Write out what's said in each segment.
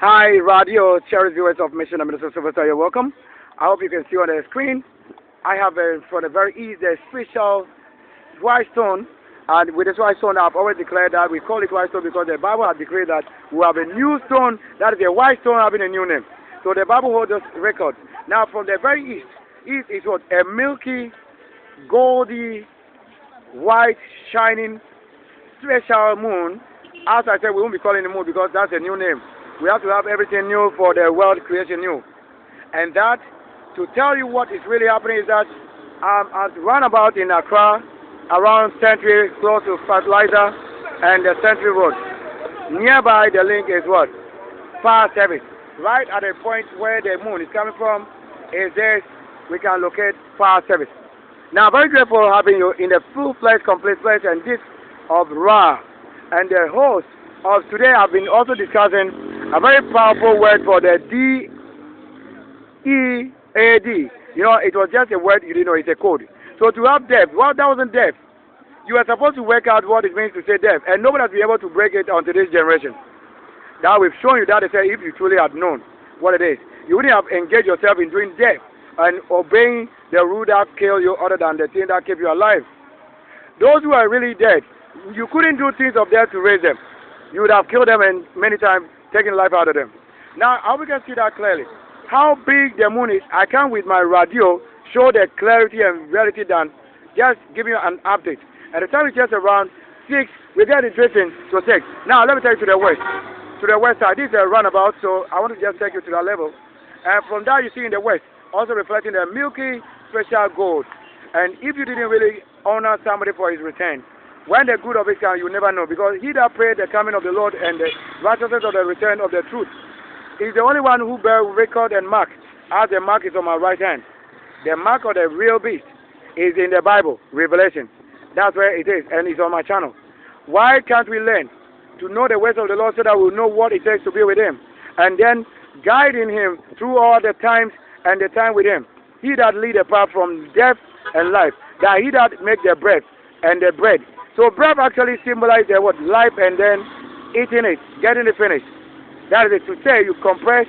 Hi, Ra-Deo, cherished viewers of Mission and Minister Sylvester, you're welcome. I hope you can see on the screen. I have for the very easy, the special white stone. And with this white stone, I've always declared that we call it white stone because the Bible has declared that we have a new stone, that is a white stone having a new name. So the Bible holds this record. Now, from the very east is what? A milky, goldy, white, shining, special moon. As I said, we won't be calling the moon because that's a new name. We have to have everything new for the world creation new. And that, to tell you what is really happening, is that at roundabout in Accra, around Century, close to Fertilizer and the Century Road. Nearby the link is what? Fire service. Right at the point where the moon is coming from is this, we can locate fire service. Now, very grateful having you in the full-fledged, complete flesh and this of Ra. And the host of today have been also discussing a very powerful word for the D-E-A-D. You know, it was just a word, you didn't know, it's a code. So to have depth, well, that wasn't depth. You are supposed to work out what it means to say depth, and nobody has been able to break it on today's generation. Now we've shown you that, they say, if you truly had known what it is, you wouldn't have engaged yourself in doing depth and obeying the rule that killed you other than the thing that kept you alive. Those who are really dead, you couldn't do things of death to raise them. You would have killed them and many times taken life out of them. Now, how we can see that clearly? How big the moon is, I can with my Ra-Deo show the clarity and reality than just giving you an update. At the time it's just around 6, we get it drifting to 6. Now, let me take you to the west. To the west side, this is a roundabout, so I want to just take you to that level. And from that, you see in the west, also reflecting the milky special gold. And if you didn't really honor somebody for his return, when the good of it comes, you never know. Because he that prayed the coming of the Lord and the righteousness of the return of the truth is the only one who bear record and mark, as the mark is on my right hand. The mark of the real beast is in the Bible, Revelation. That's where it is, and it's on my channel. Why can't we learn to know the ways of the Lord so that we'll know what it takes to be with him? And then guiding him through all the times and the time with him. He that lead the path from death and life, that he that make the bread and the bread. So bread actually symbolizes the word life and then eating it, getting it finished. That is it, to say you compress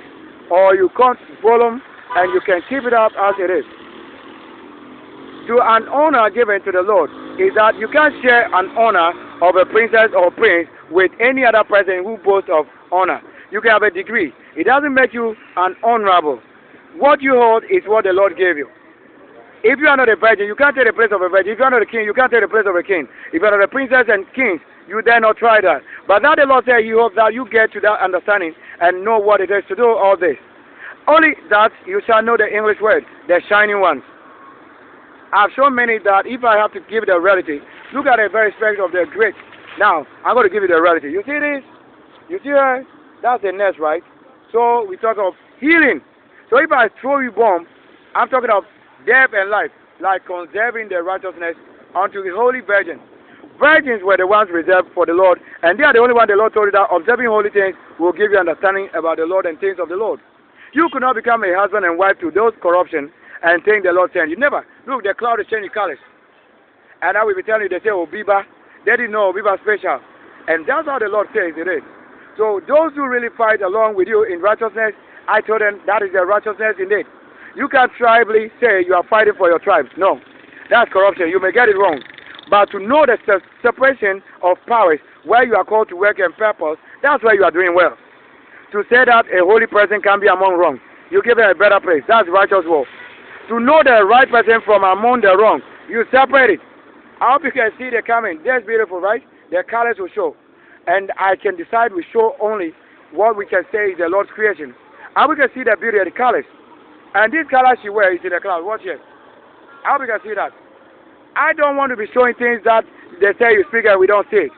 or you cut volume and you can keep it up as it is. To an honor given to the Lord is that you can't share an honor of a princess or prince with any other person who boasts of honor. You can have a degree. It doesn't make you an honorable. What you hold is what the Lord gave you. If you are not a virgin, you can't take the place of a virgin. If you are not a king, you can't take the place of a king. If you are not a princess and king, you dare not try that. But now the Lord said he hopes that you get to that understanding and know what it is to do all this. Only that you shall know the English word, the shining ones. I've shown many that if I have to give the reality, look at the very spectrum of the great. Now, I'm going to give you the reality. You see this? You see that? That's the nest, right? So we talk of healing. So if I throw you bomb, I'm talking of death and life, like conserving the righteousness unto the holy virgin. Virgins were the ones reserved for the Lord, and they are the only one the Lord told you that observing holy things will give you understanding about the Lord and things of the Lord. You could not become a husband and wife to those corruption and think the Lord sent you. Never. Look, the cloud is changing colors. And I will be telling you, they say, oh, Biba. They didn't know Biba special. And that's how the Lord says it is. So those who really fight along with you in righteousness, I told them that is the righteousness indeed. You can't tribally say you are fighting for your tribes. No. That's corruption. You may get it wrong. But to know the separation of powers, where you are called to work and purpose, that's where you are doing well. To say that a holy person can be among wrong, you give them a better place. That's righteous war. To know the right person from among the wrong, you separate it. I hope you can see the coming. That's beautiful, right? The colors will show. And I can decide we show only what we can say is the Lord's creation. And we can see the beauty of the colors. And this color she wears is in the cloud. Watch it. I hope you can see that. I don't want to be showing things that they say you speak and we don't see it.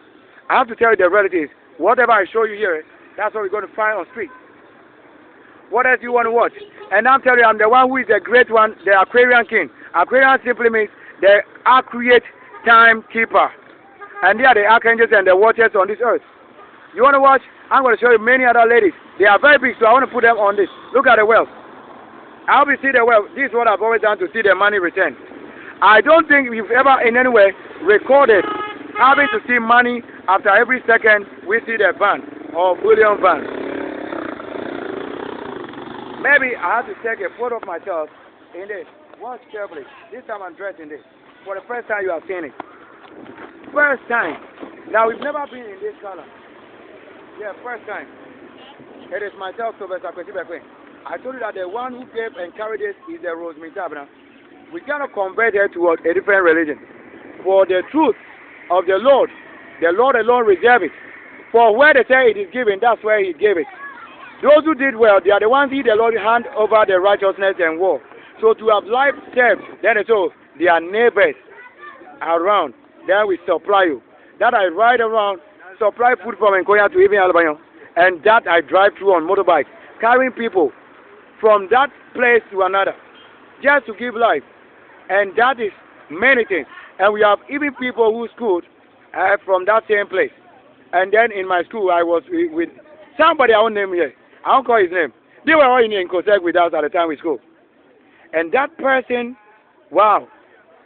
I have to tell you the reality is, whatever I show you here, that's what we're going to find on street. What else do you want to watch? And I'm telling you, I'm the one who is the great one, the Aquarian king. Aquarian simply means the accurate timekeeper. And they are the archangels and the watchers on this earth. You want to watch? I'm going to show you many other ladies. They are very big, so I want to put them on this. Look at the wealth. I hope you see the wealth. This is what I've always done to see the money return. I don't think we've ever in any way recorded having to see money after every second we see the van or bullion van. Maybe I have to take a photo of myself in this. Watch carefully. This time I'm dressed in this. For the first time you have seen it. First time. Now we've never been in this color. Yeah, first time. It is myself, SYLVESTER. I told you that the one who gave and carried this is the Rosemary Tabana. We cannot convert her to a different religion. For the truth of the Lord alone reserve it. For where they say it is given, that's where he gave it. Those who did well, they are the ones who the Lord hand over their righteousness and war. So to have life served, then it's all their neighbors around. Then we supply you. That I ride around, supply food from Nkoya to even Alabama. And that I drive through on motorbike, carrying people from that place to another, just to give life. And that is many things. And we have even people who schooled from that same place. And then in my school, I was with somebody I won't name here. I won't call his name. They were all in contact with us at the time we school. And that person, wow.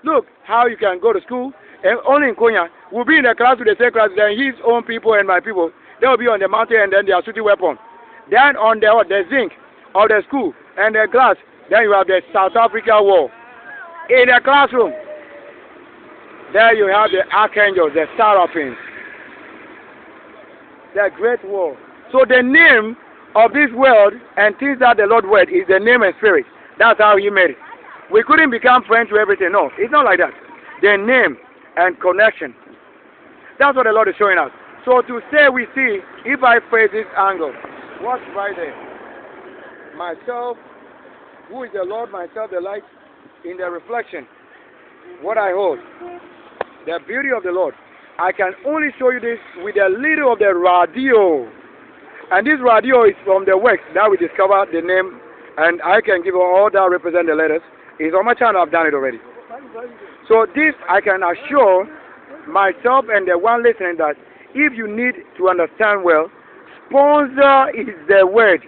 Look how you can go to school. And only in Konya, will be in the class with the same class, then his own people and my people, they will be on the mountain and then they are shooting weapons. Then on the zinc of the school and the glass, then you have the South Africa war. In the classroom, there you have the archangels, the seraphims, the great war. So the name of this world and things that the Lord word is the name and spirit. That's how he made it. We couldn't become friends with everything. No, it's not like that. The name and connection. That's what the Lord is showing us. So to say we see, if I face this angle, what's right there? Myself, who is the Lord, myself, the light, in the reflection, what I hold, the beauty of the Lord. I can only show you this with a little of the Ra-Deo. And this Ra-Deo is from the works that we discovered the name, and I can give all that represent the letters. It's on my channel, I've done it already. So this, I can assure myself and the one listening that if you need to understand well, sponsor is the word.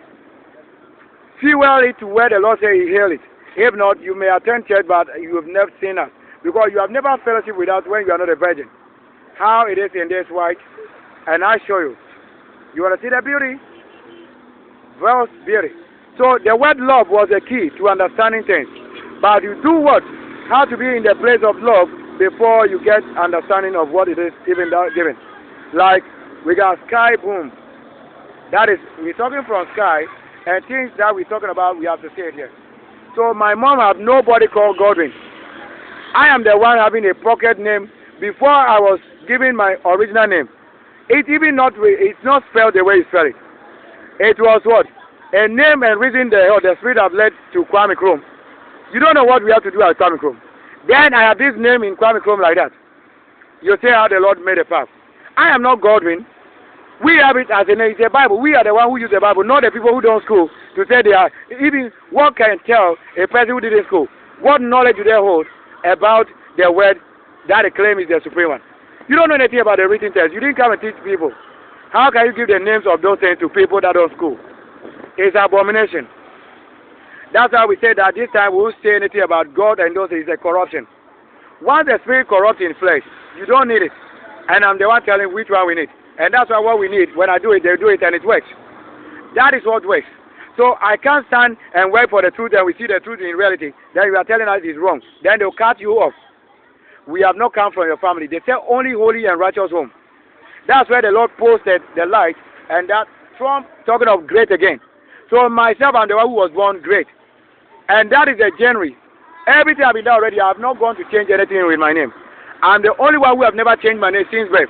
Fuel it to where the Lord says he heal it. If not, you may attend church, but you have never seen us. Because you have never fellowship with us when you are not a virgin. How it is in this white, and I show you. You want to see the beauty? Well, beauty. So the word love was the key to understanding things. But you do what? How to be in the place of love before you get understanding of what it is even given. Like we got sky boom. That is, we're talking from sky, and things that we're talking about, we have to say it here. So my mom have nobody called Godwin. I am the one having a pocket name before I was given my original name. It's not spelled the way you spell it. It was what? A name and reason the spirit have led to Kwame Chrome. You don't know what we have to do at Kwame Chrome. Then I have this name in Kwame Chrome like that. You say how the Lord made a path. I am not Godwin. We have it as a name. It's a Bible. We are the one who use the Bible, not the people who don't school to say they are. Even what can tell a person who didn't school? What knowledge do they hold about the word that they claim is the supreme one? You don't know anything about the written text. You didn't come and teach people. How can you give the names of those things to people that don't school? It's abomination. That's why we say that this time we won't say anything about God and those things. It's a corruption. Once the spirit corrupts in flesh, you don't need it. And I'm the one telling which one we need. And that's why what we need. When I do it, they do it and it works. That is what works. So I can't stand and wait for the truth and we see the truth in reality. Then you are telling us it's wrong. Then they'll cut you off. We have not come from your family. They say only holy and righteous home. That's where the Lord posted the light, and that Trump talking of great again. So myself, I'm the one who was born great. And that is a January. Everything I've been done already, I have not gone to change anything with my name. I'm the only one who have never changed my name since birth.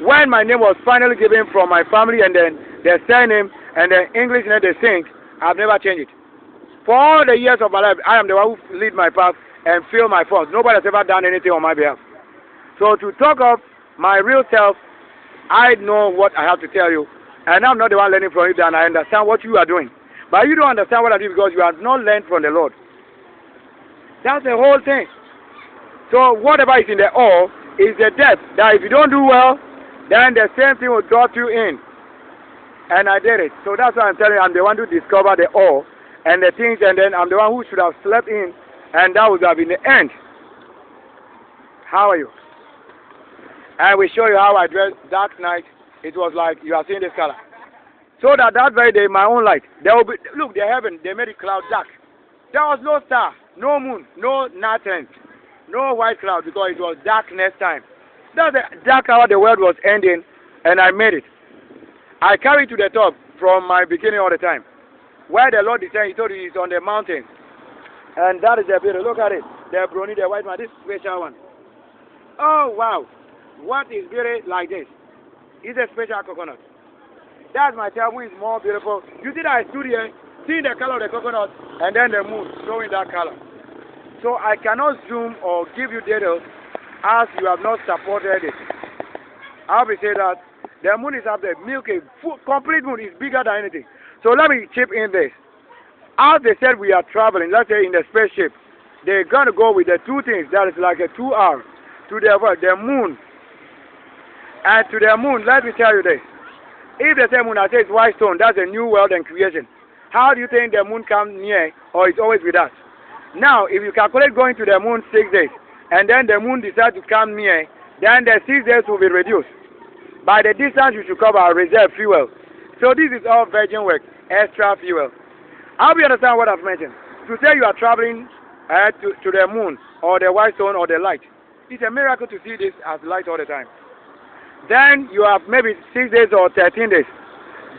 When my name was finally given from my family and then the surname and the English name they sing, I've never changed it. For all the years of my life, I am the one who lead my path and fill my funds. Nobody has ever done anything on my behalf. So to talk of my real self, I know what I have to tell you. And I'm not the one learning from you, and I understand what you are doing. But you don't understand what I do because you have not learned from the Lord. That's the whole thing. So whatever is in the all is the depth that if you don't do well, then the same thing will draw you in. And I did it. So that's why I'm telling you, I'm the one who discovered the all and the things, and then I'm the one who should have slept in, and that would have been the end. How are you? And we show you how I dressed dark night. It was like you are seeing this color. So that that very day, my own light, there will be, look, the heaven, they made it cloud dark. There was no star, no moon, no nothing, no white cloud because it was darkness time. That's the dark hour the world was ending, and I made it. I carried to the top from my beginning all the time. Where the Lord descended, he told you he's on the mountain. And that is the beauty. Look at it. The brony, the white man, this special one. Oh, wow. What is beauty like this? It's a special coconut. That's my child who is more beautiful. You see that I stood here, seeing the color of the coconut, and then the moon showing that color. So I cannot zoom or give you details as you have not supported it. I'll be saying that the moon is up there, milky, full, complete moon is bigger than anything. So let me chip in this. As they said we are traveling, let's say in the spaceship, they're going to go with the two things that is like a 2 hour to the moon. And to the moon, let me tell you this. If they say moon, I say it's white stone, that's a new world and creation. How do you think the moon comes near or it's always with us? Now, if you calculate going to the moon 6 days, and then the moon decides to come near, then the 6 days will be reduced. By the distance you should cover, reserve fuel. So this is all virgin work, extra fuel. I hope you understand what I've mentioned. To say you are traveling to the moon or the white stone or the light, it's a miracle to see this as light all the time. Then you have maybe 6 days or 13 days.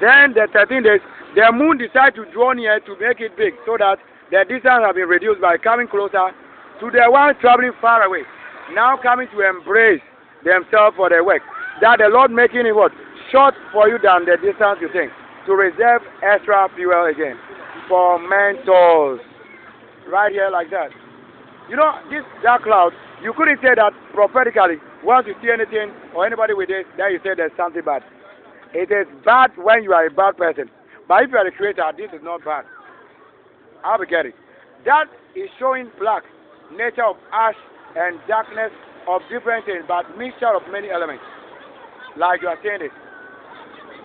Then the 13 days, the moon decides to draw near to make it big so that the distance has been reduced by coming closer to the one traveling far away. Now coming to embrace themselves for their work. That the Lord making it what? Short for you than the distance you think. To reserve extra fuel again. For mentors. Right here like that. You know, this dark cloud, you couldn't say that prophetically. Once you see anything or anybody with this, then you say there's something bad. It is bad when you are a bad person. But if you are the creator, this is not bad. I'll be getting. That is showing black, nature of ash and darkness of different things, but mixture of many elements. Like you are saying it.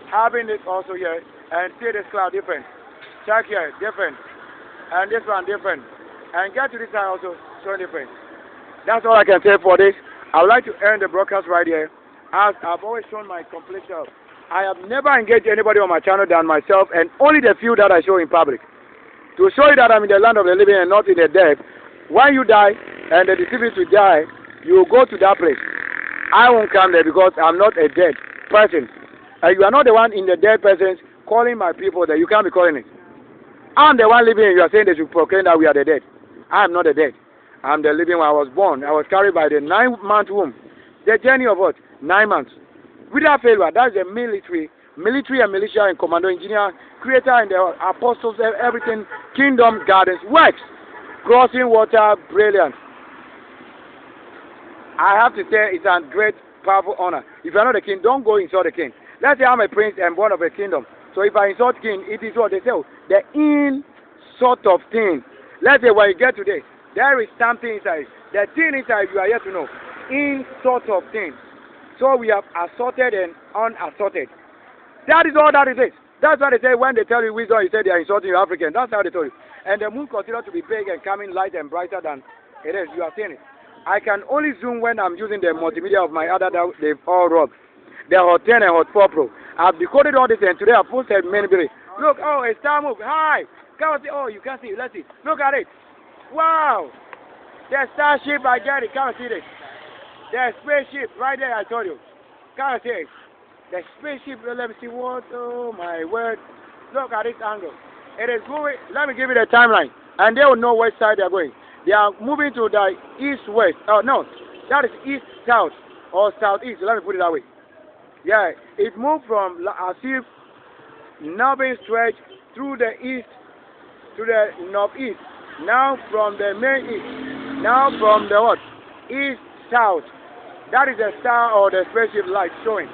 Having this also here, and see this cloud different. Check here, different. And this one different. And get to this side also, showing different. That's all I can say for this. I would like to end the broadcast right here, as I've always shown my complete self. I have never engaged anybody on my channel than myself, and only the few that I show in public. To show you that I'm in the land of the living and not in the dead, when you die and the deceived to die, you will go to that place. I won't come there because I'm not a dead person. And you are not the one in the dead persons calling my people that you can't be calling it. I'm the one living and you are saying they should proclaim that we are the dead. I am not the dead. I'm the living when I was born. I was carried by the 9-month womb. The journey of what? 9 months. Without failure, that's the military and militia and commando engineer, creator and the apostles, everything, kingdom, gardens, works. Crossing water, brilliant. I have to say it's a great, powerful honor. If you're not a king, don't go insult the king. Let's say I'm a prince and born of a kingdom. So if I insult king, it is what they say, the in sort of thing. Let's say when you get to this, there is something inside. The thing inside you are yet to know. In sort of thing. So we have assorted and unassorted. That is all that it is. That's why they say when they tell you wisdom, you say they are insulting you African. That's how they told you. And the moon continues to be big and coming light and brighter than it is. You are seeing it. I can only zoom when I'm using the multimedia of my other that they've all robbed. The Hot 10 and Hot 4 Pro. I've decoded all this and today I've posted many videos. Look, oh, a star move. Hi. Come and see. Oh, you can see. Let's see. Look at it. Wow. The Starship, I get it. Come and see this. The spaceship right there, I told you. Come and see it. The spaceship, let me see what. Oh, my word. Look at this angle. It is moving. Let me give you the timeline. And they will know which side they are going. They are moving to the east-west. Oh, no. That is east-south or southeast. Let me put it that way. Yeah, it moved from as if northern stretch through the east to the northeast. Now from the main east. Now from the what? East-south. That is the star or the spaceship light showing.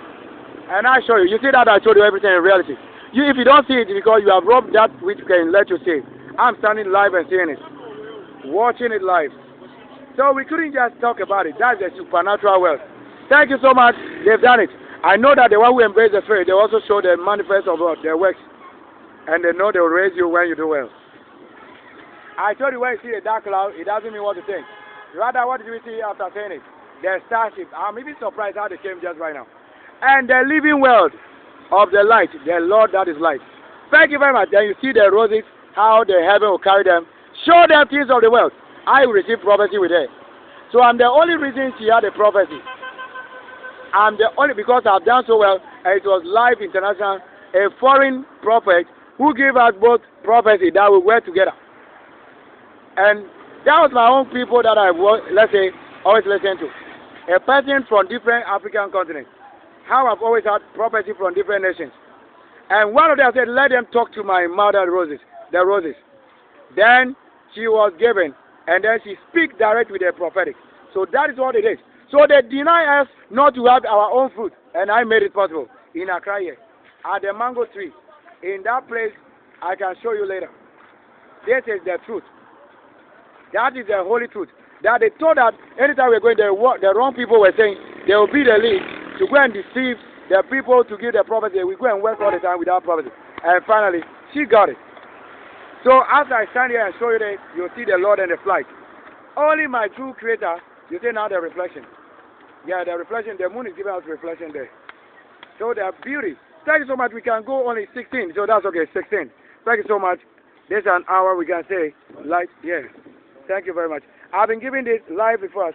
And I show you. You see that I told you everything in reality. If you don't see it, because you have robbed that which can let you see. I'm standing live and seeing it. Watching it live. So we couldn't just talk about it. That's the supernatural wealth. Thank you so much. They've done it. I know that the one who embrace the spirit, they also show the manifest of their works. And they know they will raise you when you do well. I told you when you see a dark cloud, it doesn't mean what to think. Rather, what did we see after saying it? The Starship. I'm even surprised how they came just right now. And the living world of the light, the Lord that is light. Thank you very much. Then you see the roses, how the heaven will carry them. Show them things of the world. I will receive prophecy with her. So I'm the only reason she had a prophecy. I'm the only, because I've done so well, and it was Life International, a foreign prophet who gave us both prophecy that we work together. And that was my own people that I, let's say, always listen to. A person from different African continents. How I've always had prophecy from different nations. And one of them said, let them talk to my mother Roses, the Roses. Then she was given, and then she speaks direct with the prophetic. So that is what it is. So they deny us not to have our own fruit, and I made it possible in Accra here, at the mango tree. In that place, I can show you later. This is the truth. That is the holy truth. That they told that anytime we're going, the wrong people were saying they will be the lead to go and deceive the people to give the prophecy. We go and work all the time without prophecy. And finally, she got it. So as I stand here and show you this, you'll see the Lord and the flight. Only my true creator, you see now the reflection. Yeah, the reflection, the moon is giving us reflection there. So the beauty. Thank you so much. We can go only 16, so that's okay, 16. Thank you so much. This is an hour we can say light. Yes. Thank you very much. I've been giving this live before.